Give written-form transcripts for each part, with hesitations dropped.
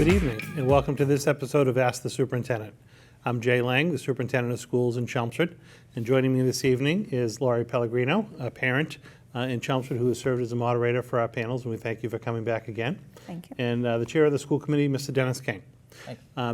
Good evening, and welcome to this episode of Ask the Superintendent. I'm Jay Lang, the Superintendent of Schools in Chelmsford, and joining me this evening is Laurie Pellegrino, a parent in Chelmsford who has served as a moderator for our panels, and we thank you for coming back again. Thank you. And the chair of the school committee, Mr. Dennis King.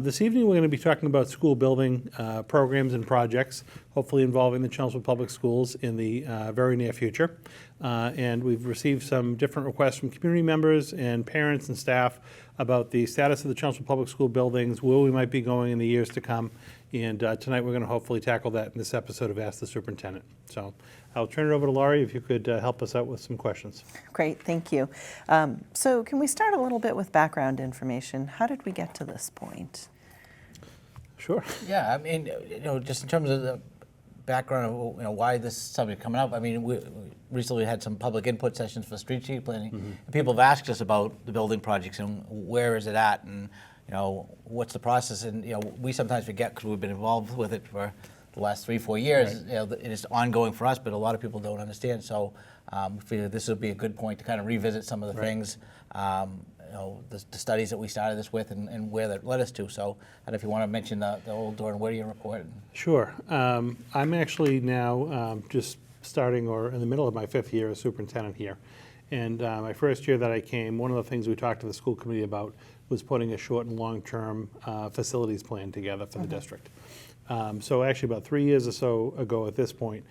This evening we're going to be talking about school building programs and projects, hopefully involving the Chelmsford Public Schools in the very near future. And we've received some different requests from community members and parents and staff about the status of the Chelmsford Public School buildings, where we might be going in the years to come. And tonight we're going to hopefully tackle that in this episode of Ask the Superintendent. So I'll turn it over to Laurie if you could help us out with some questions. Great, thank you. So can we start a little bit with background information? How did we get to this point? Sure. Yeah, I mean, just in terms of the background of why this subject coming up. I mean, we recently had some public input sessions for streetscape planning. Mm-hmm. And people have asked us about the building projects and where is it at, and what's the process. And we sometimes forget because we've been involved with it for the last 3-4 years. Right. It is ongoing for us, but a lot of people don't understand. So we feel this would be a good point to kind of revisit some of the things. The studies that we started this with and where that led us to. So I don't know if you want to mention the old Doran Whittier report. Sure. I'm actually now just starting or in the middle of my 5th year as superintendent here. And my first year that I came, one of the things we talked to the school committee about was putting a short and long-term facilities plan together for the district. So actually about 3 years or so ago at this point,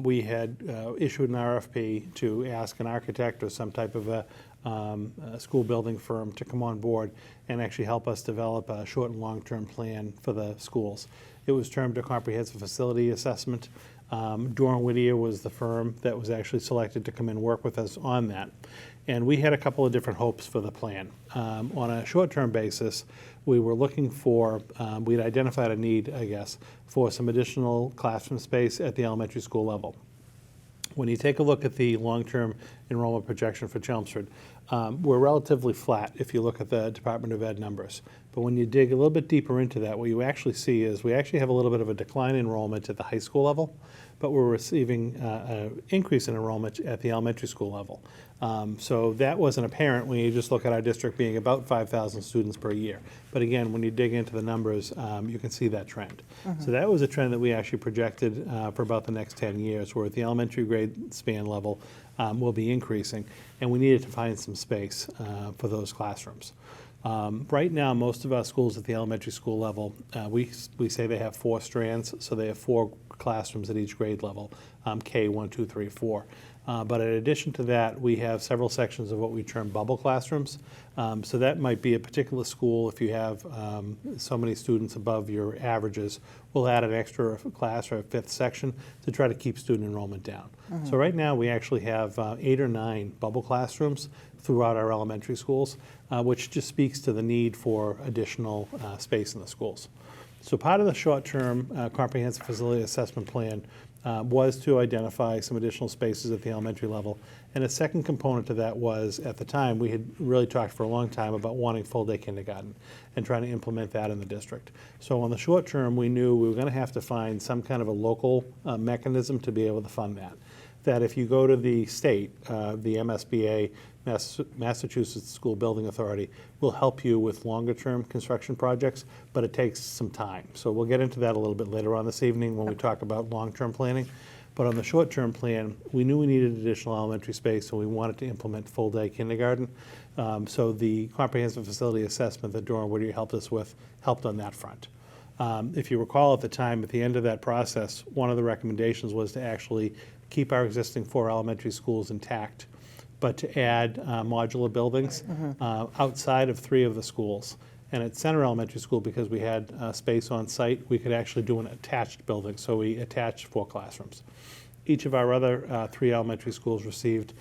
we had issued an RFP to ask an architect or some type of a school building firm to come on board and actually help us develop a short and long-term plan for the schools. It was termed a comprehensive facility assessment. Doran Whittier was the firm that was actually selected to come and work with us on that. And we had a couple of different hopes for the plan. On a short-term basis, we were looking for, we'd identified a need, I guess, for some additional classroom space at the elementary school level. When you take a look at the long-term enrollment projection for Chelmsford, we're relatively flat if you look at the Department of Ed numbers. But when you dig a little bit deeper into that, what you actually see is we actually have a little bit of a decline in enrollment at the high school level, but we're receiving an increase in enrollment at the elementary school level. So that wasn't apparent when you just look at our district being about 5,000 students per year. But again, when you dig into the numbers, you can see that trend. Mm-hmm. So that was a trend that we actually projected for about the next 10 years, where at the elementary grade span level will be increasing, and we needed to find some space for those classrooms. Right now, most of our schools at the elementary school level, we say they have 4 strands, so they have 4 classrooms at each grade level, K, 1, 2, 3, 4. But in addition to that, we have several sections of what we term bubble classrooms. So that might be a particular school. If you have so many students above your averages, we'll add an extra class or a 5th section to try to keep student enrollment down. Mm-hmm. So right now we actually have 8 or 9 bubble classrooms throughout our elementary schools, which just speaks to the need for additional space in the schools. So part of the short-term comprehensive facility assessment plan was to identify some additional spaces at the elementary level. And a second component to that was, at the time, we had really talked for a long time about wanting full-day kindergarten and trying to implement that in the district. So on the short term, we knew we were going to have to find some kind of a local mechanism to be able to fund that. That if you go to the state, the MSBA, Massachusetts School Building Authority, will help you with longer-term construction projects, but it takes some time. So we'll get into that a little bit later on this evening when we talk about long-term planning. But on the short-term plan, we knew we needed additional elementary space, so we wanted to implement full-day kindergarten. So the comprehensive facility assessment that Doran Whittier helped us with helped on that front. If you recall at the time, at the end of that process, one of the recommendations was to actually keep our existing 4 elementary schools intact, but to add modular buildings outside of 3 of the schools. And at Center Elementary School, because we had space on site, we could actually do an attached building. So we attached 4 classrooms. Each of our other 3 elementary schools received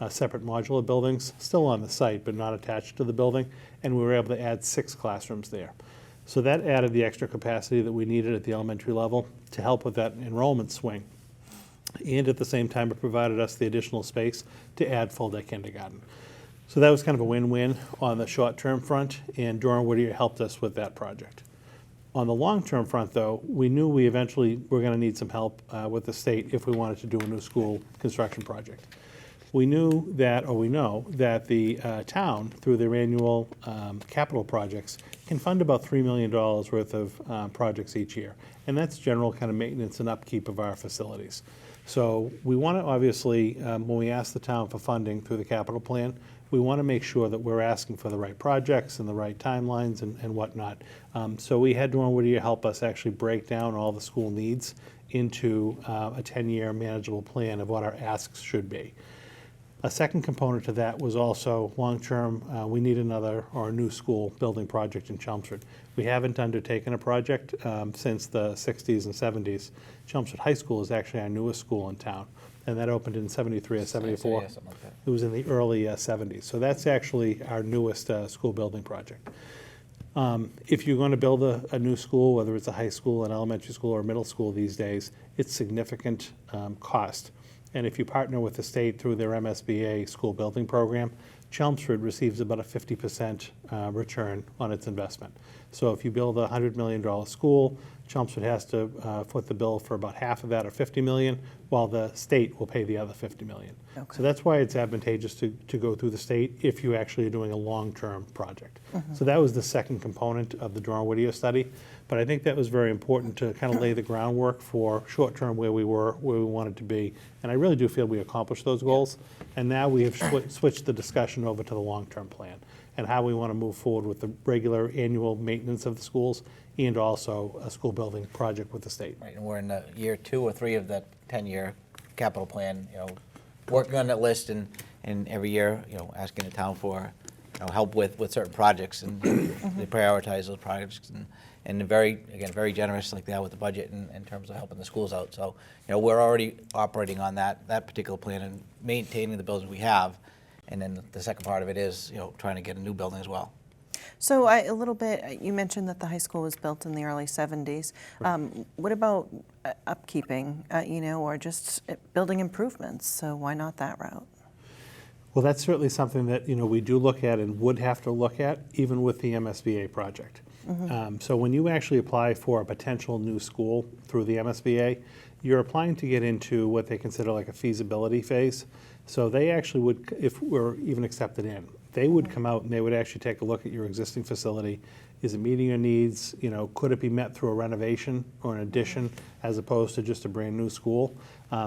separate modular buildings, still on the site, but not attached to the building. And we were able to add 6 classrooms there. So that added the extra capacity that we needed at the elementary level to help with that enrollment swing. And at the same time, it provided us the additional space to add full-day kindergarten. So that was kind of a win-win on the short-term front, and Doran Whittier helped us with that project. On the long-term front, though, we knew we eventually were going to need some help with the state if we wanted to do a new school construction project. We knew that, or we know, that the town, through their annual capital projects, can fund about $3 million worth of projects each year. And that's general kind of maintenance and upkeep of our facilities. So we want to obviously, when we ask the town for funding through the capital plan, we want to make sure that we're asking for the right projects and the right timelines and whatnot. So we had Dorn Whittier help us actually break down all the school needs into a 10-year manageable plan of what our asks should be. A second component to that was also long-term, we need another or a new school building project in Chelmsford. We haven't undertaken a project since the 60s and 70s. Chelmsford High School is actually our newest school in town, and that opened in 73 or 74. Yeah, something like that. It was in the early 70s. So that's actually our newest school building project. If you're going to build a new school, whether it's a high school, an elementary school, or middle school these days, it's significant cost. And if you partner with the state through their MSBA school building program, Chelmsford receives about a 50% return on its investment. So if you build a $100 million school, Chelmsford has to foot the bill for about half of that, or $50 million, while the state will pay the other $50 million. Okay. So that's why it's advantageous to go through the state if you actually are doing a long-term project. So that was the second component of the Dorn Whittier study. But I think that was very important to kind of lay the groundwork for short-term where we wanted to be. And I really do feel we accomplished those goals. And now we have switched the discussion over to the long-term plan and how we want to move forward with the regular annual maintenance of the schools and also a school building project with the state. Right, and we're in the year 2 or 3 of that 10-year capital plan, working on that list and every year, asking the town for help with certain projects, and they prioritize those projects, and they're very generous like that with the budget in terms of helping the schools out. So, we're already operating on that particular plan and maintaining the buildings we have, and then the second part of it is, trying to get a new building as well. So you mentioned that the high school was built in the early 70s. What about upkeeping, or just building improvements? So why not that route? Well, that's certainly something that we do look at and would have to look at even with the MSBA project. So when you actually apply for a potential new school through the MSBA, you're applying to get into what they consider like a feasibility phase. So they actually would, if we're even accepted in, they would come out and they would actually take a look at your existing facility. Is it meeting your needs? Could it be met through a renovation or an addition as opposed to just a brand new school?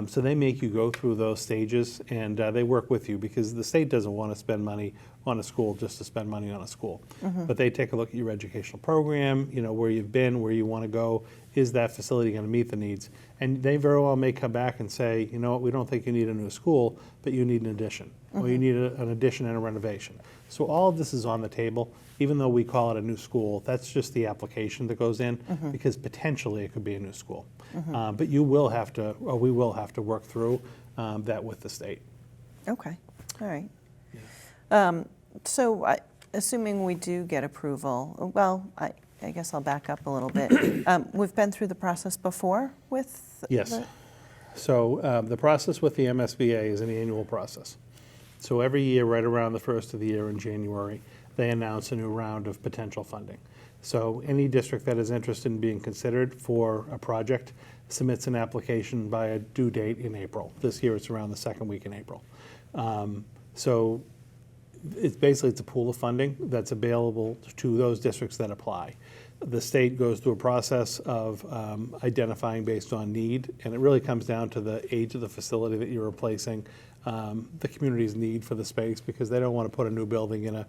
So they make you go through those stages, and they work with you because the state doesn't want to spend money on a school just to spend money on a school. But they take a look at your educational program, where you've been, where you want to go. Is that facility going to meet the needs? And they very well may come back and say, we don't think you need a new school, but you need an addition, or you need an addition and a renovation. So all of this is on the table. Even though we call it a new school, that's just the application that goes in, because potentially it could be a new school. But you will have to, or we will have to work through that with the state. Okay, all right. So assuming we do get approval, well, I guess I'll back up a little bit. We've been through the process before with Yes. So the process with the MSBA is an annual process. So every year, right around the first of the year in January, they announce a new round of potential funding. So any district that is interested in being considered for a project submits an application by a due date in April. This year it's around the second week in April. So it's a pool of funding that's available to those districts that apply. The state goes through a process of identifying based on need, and it really comes down to the age of the facility that you're replacing, the community's need for the space, because they don't want to put a new building in a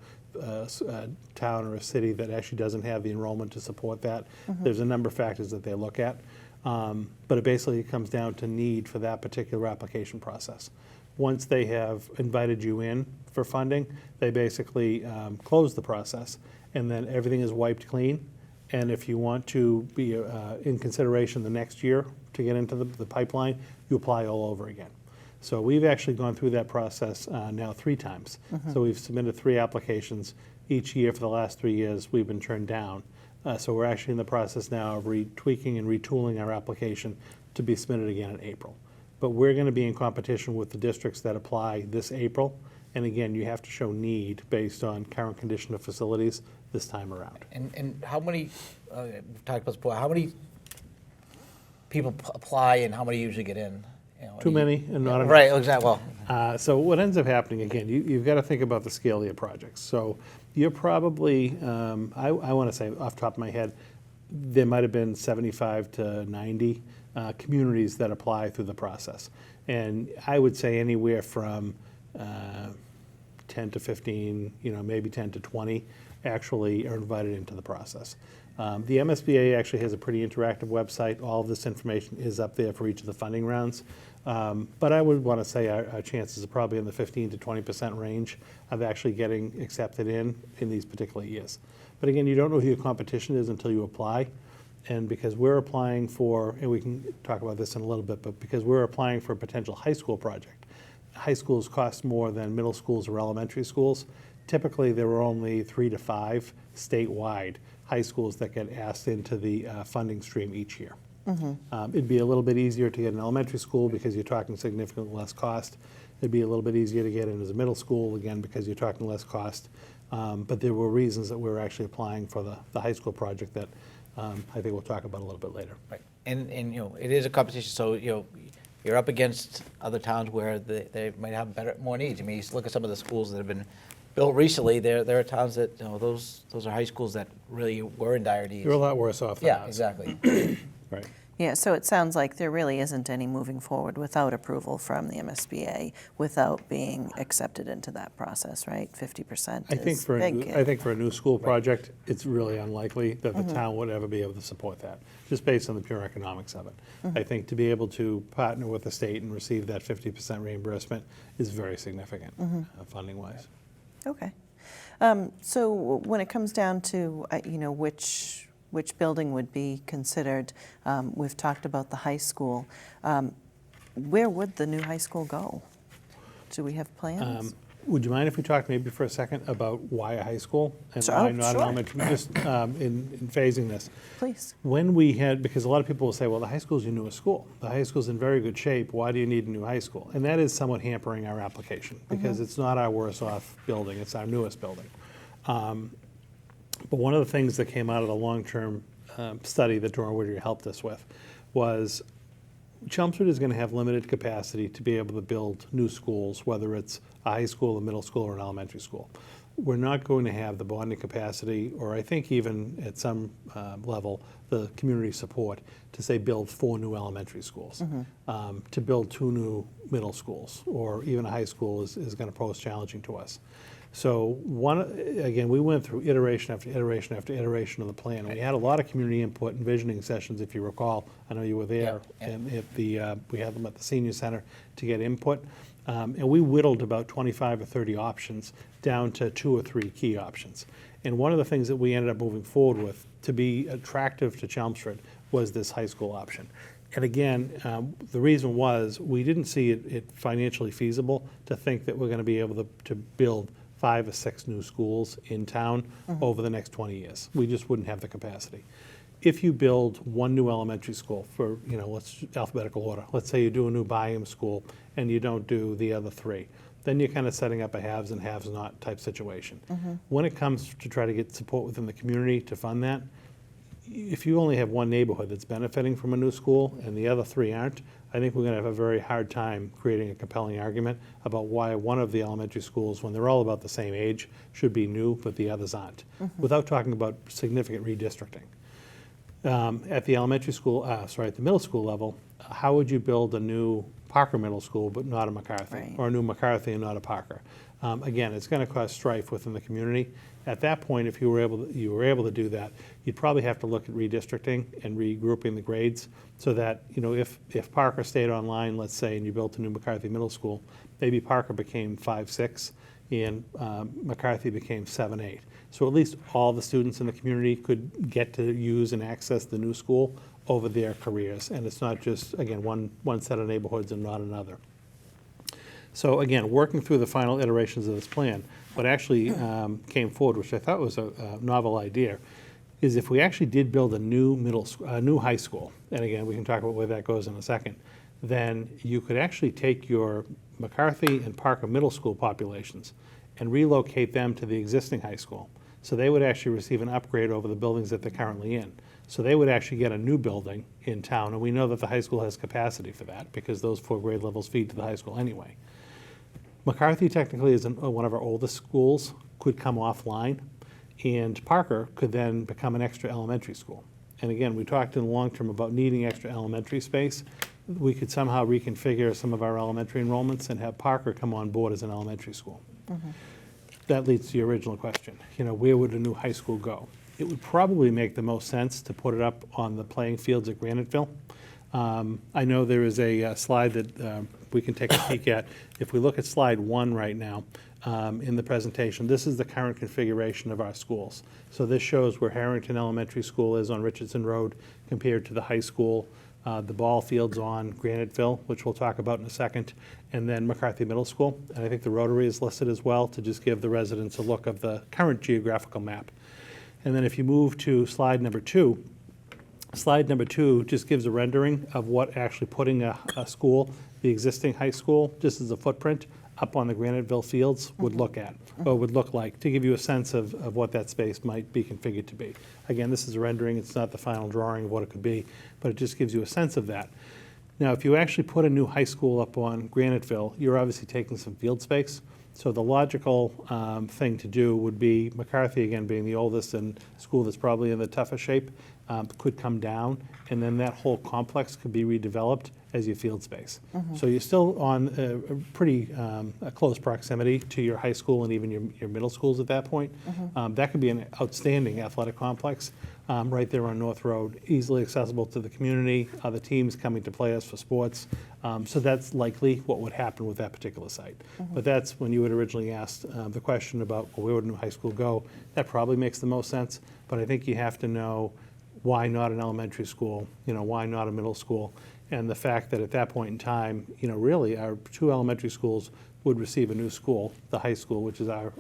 town or a city that actually doesn't have the enrollment to support that. There's a number of factors that they look at, but it basically comes down to need for that particular application process. Once they have invited you in for funding, they basically close the process, and then everything is wiped clean. And if you want to be in consideration the next year to get into the pipeline, you apply all over again. So we've actually gone through that process now 3 times. So we've submitted 3 applications each year for the last 3 years. We've been turned down. So we're actually in the process now of retweaking and retooling our application to be submitted again in April. But we're going to be in competition with the districts that apply this April. And again, you have to show need based on current condition of facilities this time around. And how many, we've talked about this before, how many people apply and how many usually get in? Too many and not enough. Right, exactly. Well, So what ends up happening, again, you've got to think about the scale of your projects. So you're probably, I want to say off the top of my head, there might have been 75 to 90 communities that apply through the process. And I would say anywhere from 10 to 15, maybe 10 to 20 actually are invited into the process. The MSBA actually has a pretty interactive website. All of this information is up there for each of the funding rounds. But I would want to say our chances are probably in the 15 to 20% range of actually getting accepted in these particular years. But again, you don't know who your competition is until you apply. And because we're applying for, and we can talk about this in a little bit, but because we're applying for a potential high school project, high schools cost more than middle schools or elementary schools. Typically, there were only 3 to 5 statewide high schools that get asked into the funding stream each year. It'd be a little bit easier to get an elementary school because you're talking significantly less cost. It'd be a little bit easier to get in as a middle school, again, because you're talking less cost. But there were reasons that we were actually applying for the high school project that I think we'll talk about a little bit later. right. And it is a competition, so, you're up against other towns where they might have more needs. I mean, you look at some of the schools that have been built recently, there are towns that, those are high schools that really were in dire needs. You're a lot worse off than Yeah, us. exactly. Right. Yeah, so it sounds like there really isn't any moving forward without approval from the MSBA, without being accepted into that process, right? 50% I think is for big. I think for a new school project, it's really unlikely that the town would ever be able to support that, just based on the pure economics of it. I think to be able to partner with the state and receive that 50% reimbursement is very significant, funding-wise. Okay. So when it comes down to, which building would be considered, we've talked about the high school. Where would the new high school go? Do we have plans? Would you mind if we talked maybe for a second about why a high school and Sure. why not an Sure. elementary, just in phasing this? Please. When we had, because a lot of people will say, well, the high school's your newest school. The high school's in very good shape. Why do you need a new high school? And that is somewhat hampering our application because it's not our worst off building, it's our newest building. But one of the things that came out of the long-term study that Dora Whittier helped us with was Chelmsford is going to have limited capacity to be able to build new schools, whether it's a high school, a middle school, or an elementary school. We're not going to have the bonding capacity, or I think even at some level, the community support to say build 4 new elementary schools. To build 2 new middle schools, or even a high school is going to pose challenging to us. So again, we went through iteration after iteration after iteration of the plan. We had a lot of community input and visioning sessions, if you recall. I know you were there, Yeah. and we had them at the senior center to get input. And we whittled about 25 or 30 options down to 2 or 3 key options. And one of the things that we ended up moving forward with to be attractive to Chelmsford was this high school option. And again, the reason was we didn't see it financially feasible to think that we're going to be able to build 5 or 6 new schools in town over the next 20 years. We just wouldn't have the capacity. If you build 1 new elementary school for, let's alphabetical order. Let's say you do a new Byam school and you don't do the other 3. Then you're kind of setting up a haves and haves not type situation. When it comes to try to get support within the community to fund that, if you only have 1 neighborhood that's benefiting from a new school and the other 3 aren't, I think we're going to have a very hard time creating a compelling argument about why one of the elementary schools, when they're all about the same age, should be new, but the others aren't, without talking about significant redistricting. At the elementary school, at the middle school level, how would you build a new Parker Middle School but not a McCarthy, Right. or a new McCarthy and not a Parker? Again, it's going to cause strife within the community. At that point, if you were able to do that, you'd probably have to look at redistricting and regrouping the grades so that, if Parker stayed online, let's say, and you built a new McCarthy Middle School, maybe Parker became 5-6 and McCarthy became 7-8. So at least all the students in the community could get to use and access the new school over their careers. And it's not just, again, one set of neighborhoods and not another. So again, working through the final iterations of this plan, what actually came forward, which I thought was a novel idea, is if we actually did build a new high school, and again, we can talk about where that goes in a second, then you could actually take your McCarthy and Parker Middle School populations and relocate them to the existing high school. So they would actually receive an upgrade over the buildings that they're currently in. So they would actually get a new building in town, and we know that the high school has capacity for that because those 4 grade levels feed to the high school anyway. McCarthy technically is one of our oldest schools, could come offline, and Parker could then become an extra elementary school. And again, we talked in the long term about needing extra elementary space. We could somehow reconfigure some of our elementary enrollments and have Parker come on board as an elementary school. That leads to your original question. Where would a new high school go? It would probably make the most sense to put it up on the playing fields at Graniteville. I know there is a slide that we can take a peek at. If we look at slide 1 right now in the presentation, this is the current configuration of our schools. So this shows where Harrington Elementary School is on Richardson Road compared to the high school. The ball field's on Graniteville, which we'll talk about in a second, and then McCarthy Middle School. And I think the Rotary is listed as well to just give the residents a look of the current geographical map. And then if you move to slide number 2, slide number 2 just gives a rendering of what actually putting a school, the existing high school, just as a footprint, up on the Graniteville fields would look at, or would look like, to give you a sense of what that space might be configured to be. Again, this is a rendering, it's not the final drawing of what it could be, but it just gives you a sense of that. Now, if you actually put a new high school up on Graniteville, you're obviously taking some field space. So the logical thing to do would be McCarthy, again, being the oldest and school that's probably in the toughest shape, could come down, and then that whole complex could be redeveloped as your field space. So you're still on a pretty close proximity to your high school and even your middle schools at that point. That could be an outstanding athletic complex right there on North Road, easily accessible to the community, other teams coming to play us for sports. So that's likely what would happen with that particular site. But that's when you had originally asked the question about, well, where would a new high school go? That probably makes the most sense, but I think you have to know why not an elementary school, why not a middle school? And the fact that at that point in time, really our 2 elementary schools would receive a new school, the high school, which is our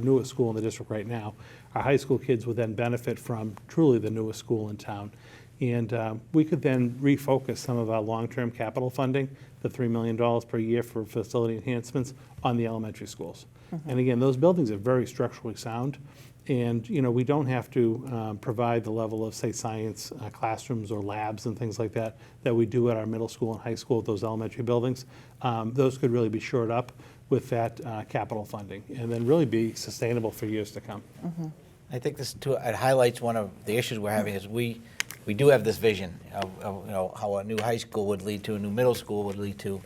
newest school in the district right now. Our high school kids would then benefit from truly the newest school in town. And we could then refocus some of our long-term capital funding, the $3 million per year for facility enhancements, on the elementary schools. And again, those buildings are very structurally sound. And we don't have to provide the level of, say, science classrooms or labs and things like that that we do at our middle school and high school at those elementary buildings. Those could really be shored up with that capital funding and then really be sustainable for years to come. I think this too, it highlights one of the issues we're having is we do have this vision of how a new high school would lead to a new middle school, would lead to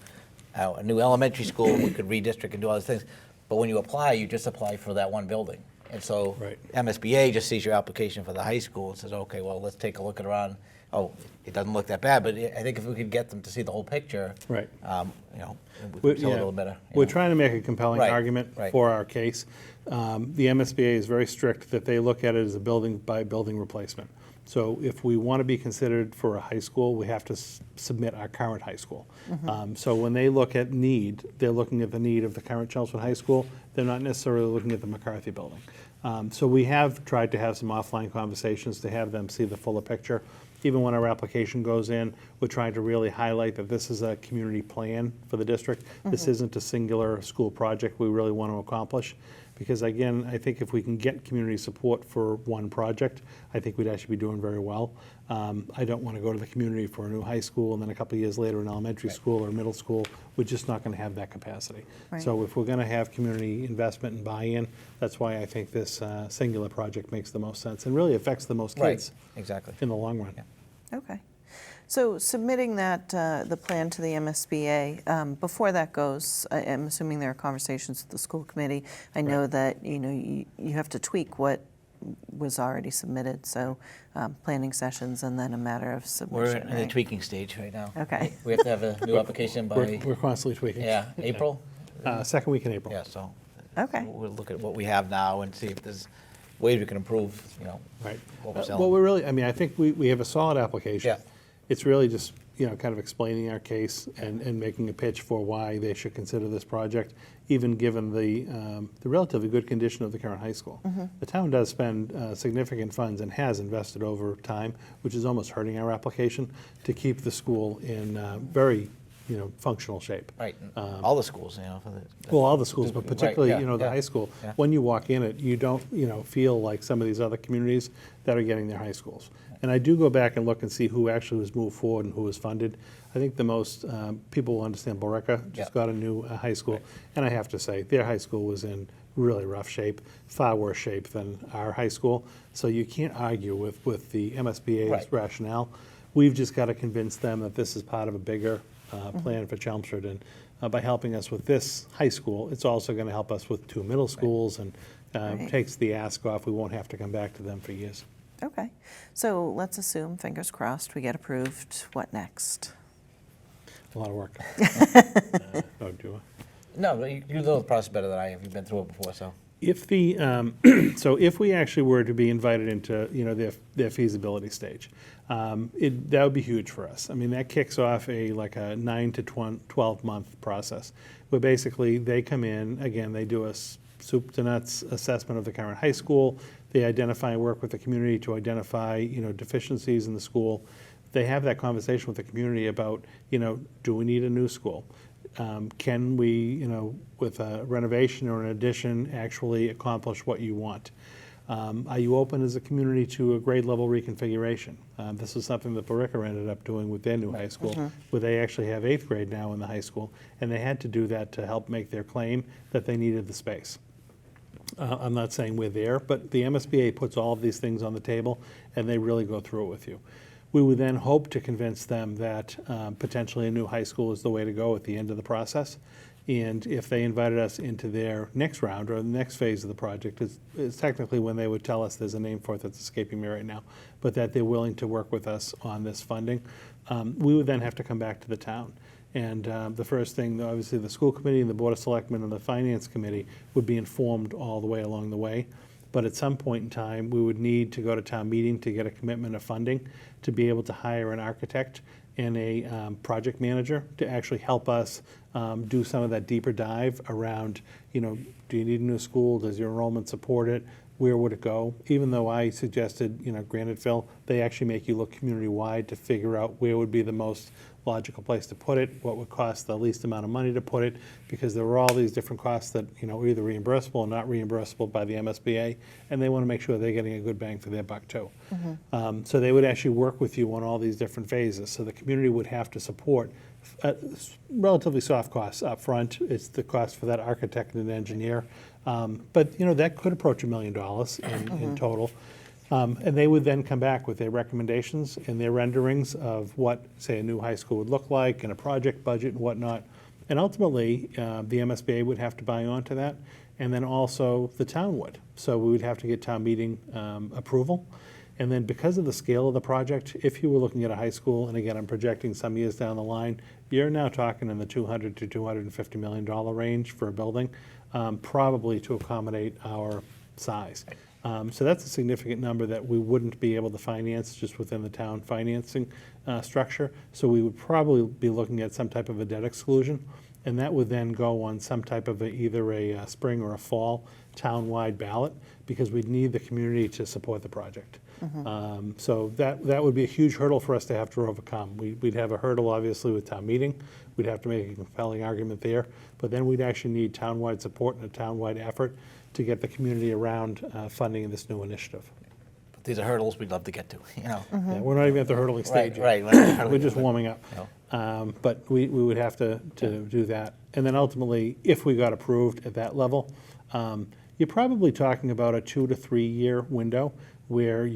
a new elementary school. We could redistrict and do all these things. But when you apply, you just apply for that one building. And so Right. MSBA just sees your application for the high school and says, okay, well, let's take a look around. Oh, it doesn't look that bad, but I think if we could get them to see the whole picture, Right. we could tell a little better. We're trying to make a compelling Right, argument right. for our case. The MSBA is very strict that they look at it as a building by building replacement. So if we want to be considered for a high school, we have to submit our current high school. So when they look at need, they're looking at the need of the current Chelmsford High School. They're not necessarily looking at the McCarthy building. So we have tried to have some offline conversations to have them see the fuller picture. Even when our application goes in, we're trying to really highlight that this is a community plan for the district. This isn't a singular school project we really want to accomplish. Because again, I think if we can get community support for one project, I think we'd actually be doing very well. I don't want to go to the community for a new high school and then a couple of years later an elementary school or middle school. We're just not going to have that capacity. Right. So if we're going to have community investment and buy-in, that's why I think this singular project makes the most sense and really affects the most kids Exactly. in the long run. Yeah. Okay. So submitting that, the plan to the MSBA, before that goes, I'm assuming there are conversations with the school committee. I know that, you have to tweak what was already submitted, so planning sessions and then a matter of We're submission, in the right? tweaking stage right now. Okay. We have to have a new application by, We're constantly tweaking. April? Second week in April. Yeah, so Okay. we'll look at what we have now and see if there's ways we can improve, Right. what we're Well, selling. we're really, I think we have a solid application. Yeah. It's really just, kind of explaining our case and making a pitch for why they should consider this project, even given the relatively good condition of the current high school. The town does spend significant funds and has invested over time, which is almost hurting our application, to keep the school in very, functional shape. Right, all the schools, for the. Well, all the schools, but Right, particularly, yeah, the yeah, high school. yeah. When you walk in it, you don't, feel like some of these other communities that are getting their high schools. And I do go back and look and see who actually was moved forward and who was funded. I think the most people will understand Billerica just Yeah. got a new high school. And I have to say, their high school was in really rough shape, far worse shape than our high school. So you can't argue with the MSBA's Right. rationale. We've just got to convince them that this is part of a bigger plan for Chelmsford. And by helping us with this high school, it's also going to help us with 2 middle schools and Right. takes the ask off. We won't have to come back to them for years. Okay, so let's assume, fingers crossed, we get approved. What next? A lot of work. Oh, do I? No, you know the process better than I have. You've been through it before, so. If the, so if we actually were to be invited into, their feasibility stage, that would be huge for us. I mean, that kicks off like a 9 to 12-month process, where basically they come in, again, they do a soup to nuts assessment of the current high school. They identify and work with the community to identify, deficiencies in the school. They have that conversation with the community about, do we need a new school? Can we, with a renovation or an addition, actually accomplish what you want? Are you open as a community to a grade level reconfiguration? This is something that Billerica ended up doing with their new high school, where they actually have 8th grade now in the high school, and they had to do that to help make their claim that they needed the space. I'm not saying we're there, but the MSBA puts all of these things on the table, and they really go through it with you. We would then hope to convince them that potentially a new high school is the way to go at the end of the process. And if they invited us into their next round or the next phase of the project, it's technically when they would tell us, there's a name for it that's escaping me right now, but that they're willing to work with us on this funding. We would then have to come back to the town. And the first thing, obviously, the school committee and the Board of Selectmen and the Finance Committee would be informed all the way along the way. But at some point in time, we would need to go to town meeting to get a commitment of funding to be able to hire an architect and a project manager to actually help us do some of that deeper dive around, do you need a new school? Does your enrollment support it? Where would it go? Even though I suggested, granted, Phil, they actually make you look community-wide to figure out where would be the most logical place to put it, what would cost the least amount of money to put it, because there were all these different costs that, are either reimbursable or not reimbursable by the MSBA, and they want to make sure they're getting a good bang for their buck too. So they would actually work with you on all these different phases. So the community would have to support relatively soft costs up front. It's the cost for that architect and an engineer. But that could approach $1 million in total. And they would then come back with their recommendations and their renderings of what, say, a new high school would look like and a project budget and whatnot. And ultimately, the MSBA would have to buy onto that, and then also the town would. So we would have to get town meeting approval. And then because of the scale of the project, if you were looking at a high school, and again, I'm projecting some years down the line, you're now talking in the $200 to $250 million range for a building, probably to accommodate our size. So that's a significant number that we wouldn't be able to finance just within the town financing structure. So we would probably be looking at some type of a debt exclusion, and that would then go on some type of either a spring or a fall town-wide ballot, because we'd need the community to support the project. So that would be a huge hurdle for us to have to overcome. We'd have a hurdle, obviously, with town meeting. We'd have to make a compelling argument there, but then we'd actually need town-wide support and a town-wide effort to get the community around funding this new initiative. But these are hurdles we'd love to get to, Yeah, we're not even at the hurdling stage yet. Right. We're just warming up. But we would have to do that. And then ultimately, if we got approved at that level, you're probably talking about a 2 to 3 year window where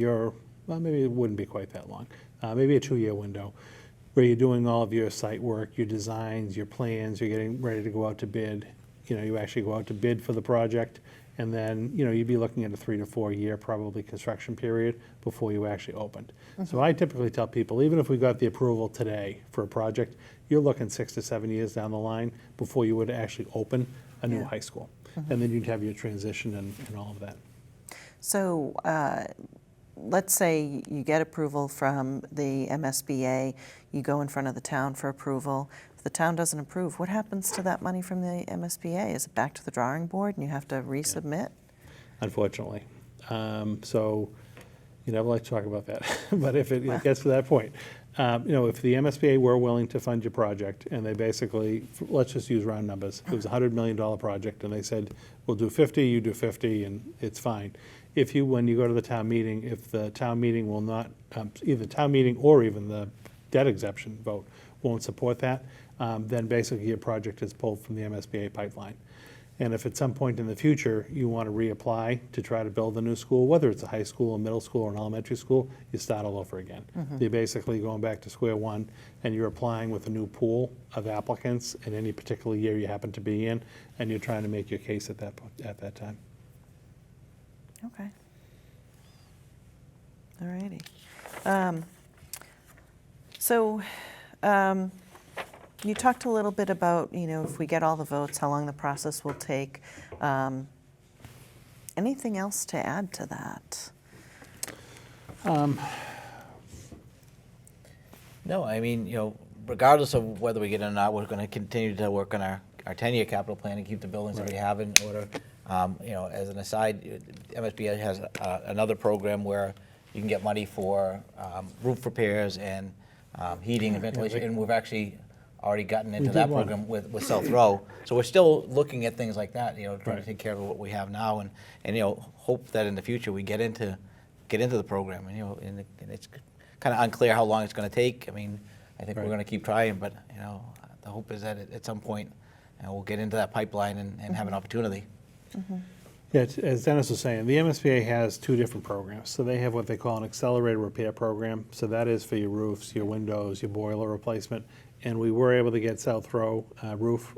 well, maybe it wouldn't be quite that long, maybe a 2-year window, where you're doing all of your site work, your designs, your plans, you're getting ready to go out to bid. You actually go out to bid for the project, and then, you'd be looking at a 3 to 4 year probably construction period before you actually opened. So I typically tell people, even if we got the approval today for a project, you're looking 6 to 7 years down the line before you would actually open a new high school. And then you'd have your transition and all of that. So let's say you get approval from the MSBA, you go in front of the town for approval. If the town doesn't approve, what happens to that money from the MSBA? Is it back to the drawing board and you have to resubmit? Unfortunately. So you never like to talk about that, but if it gets to that point, if the MSBA were willing to fund your project, and they basically, let's just use round numbers, it was a $100 million project, and they said, we'll do 50, you do 50, and it's fine. when you go to the town meeting, if the town meeting will not, either town meeting or even the debt exemption vote won't support that, then basically your project is pulled from the MSBA pipeline. And if at some point in the future you want to reapply to try to build a new school, whether it's a high school, a middle school, or an elementary school, you start all over again. You're basically going back to square one, and you're applying with a new pool of applicants in any particular year you happen to be in, and you're trying to make your case at that time. Okay. All righty. You talked a little bit about, if we get all the votes, how long the process will take. Anything else to add to that? No, I mean, regardless of whether we get it or not, we're going to continue to work on our 10-year capital plan and keep the buildings that we have in order. As an aside, MSBA has another program where you can get money for roof repairs and heating and ventilation, and we've actually already gotten into that program with South Row. So we're still looking at things like that, trying to take care of what we have now, and hope that in the future we get into the program. And it's kind of unclear how long it's going to take. I mean, I think we're going to keep trying, but the hope is that at some point we'll get into that pipeline and have an opportunity. Yeah, as Dennis was saying, the MSPA has two different programs. So they have what they call an accelerator repair program. So that is for your roofs, your windows, your boiler replacement. And we were able to get South Row roof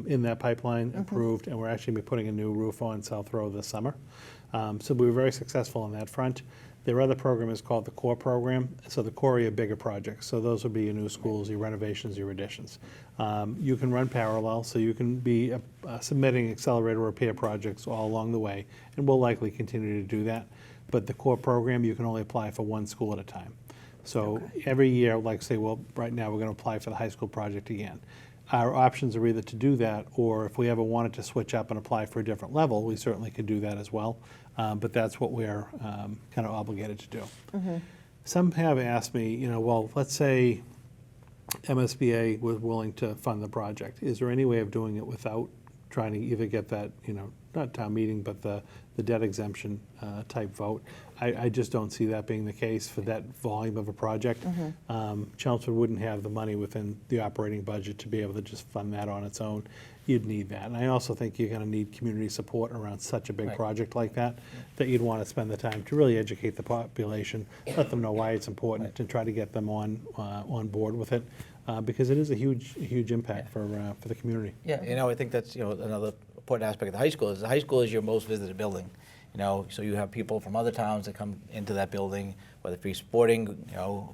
in that pipeline approved, and we're actually be putting a new roof on South Row this summer. So we were very successful on that front. Their other program is called the CORE program. So the CORE are your bigger projects. So those would be your new schools, your renovations, your additions. You can run parallel, so you can be submitting accelerator repair projects all along the way, and we'll likely continue to do that. But the CORE program, you can only apply for one school at a time. So every year, like say, well, right now we're going to apply for the high school project again. Our options are either to do that, or if we ever wanted to switch up and apply for a different level, we certainly could do that as well. But that's what we're kind of obligated to do. Some have asked me, well, let's say MSBA was willing to fund the project. Is there any way of doing it without trying to either get that, not town meeting, but the debt exemption type vote? I just don't see that being the case for that volume of a project. Chelmsford wouldn't have the money within the operating budget to be able to just fund that on its own. You'd need that. And I also think you're going to need community support around such a big project like that, that you'd want to spend the time to really educate the population, let them know why it's important, and try to get them on board with it, because it is a huge impact for the community. Yeah, I think that's another important aspect of the high school is the high school is your most visited building. So you have people from other towns that come into that building, whether it be sporting,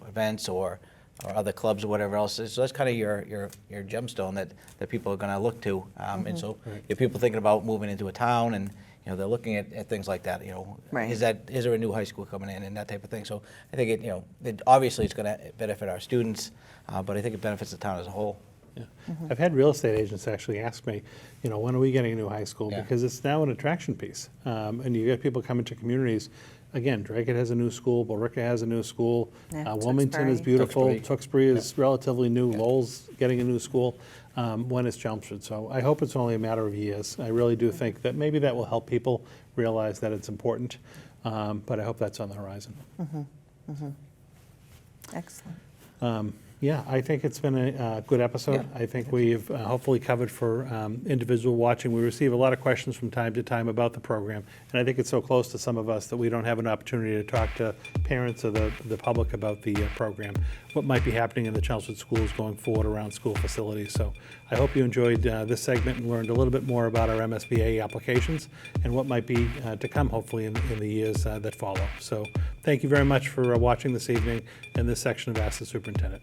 events or other clubs or whatever else. So that's kind of your gemstone that people are going to look to. And so if people thinking about moving into a town and they're looking at things like that, is there a new high school coming in and that type of thing. So I think it obviously it's going to benefit our students, but I think it benefits the town as a whole. Yeah. I've had real estate agents actually ask me, when are we getting a new high school? Because it's now an attraction piece. And you get people coming to communities. Again, Dracut has a new school, Billerica has a new school, Wilmington is beautiful, Tewksbury is relatively new, Lowell's getting a new school. When is Chelmsford? So I hope it's only a matter of years. I really do think that maybe that will help people realize that it's important, but I hope that's on the horizon. Excellent. Yeah, I think it's been a good episode. I think we've hopefully covered for individual watching. We receive a lot of questions from time to time about the program, and I think it's so close to some of us that we don't have an opportunity to talk to parents or the public about the program, what might be happening in the Chelmsford schools going forward around school facilities. So I hope you enjoyed this segment and learned a little bit more about our MSBA applications and what might be to come, hopefully, in the years that follow. So thank you very much for watching this evening in this section of Ask the Superintendent.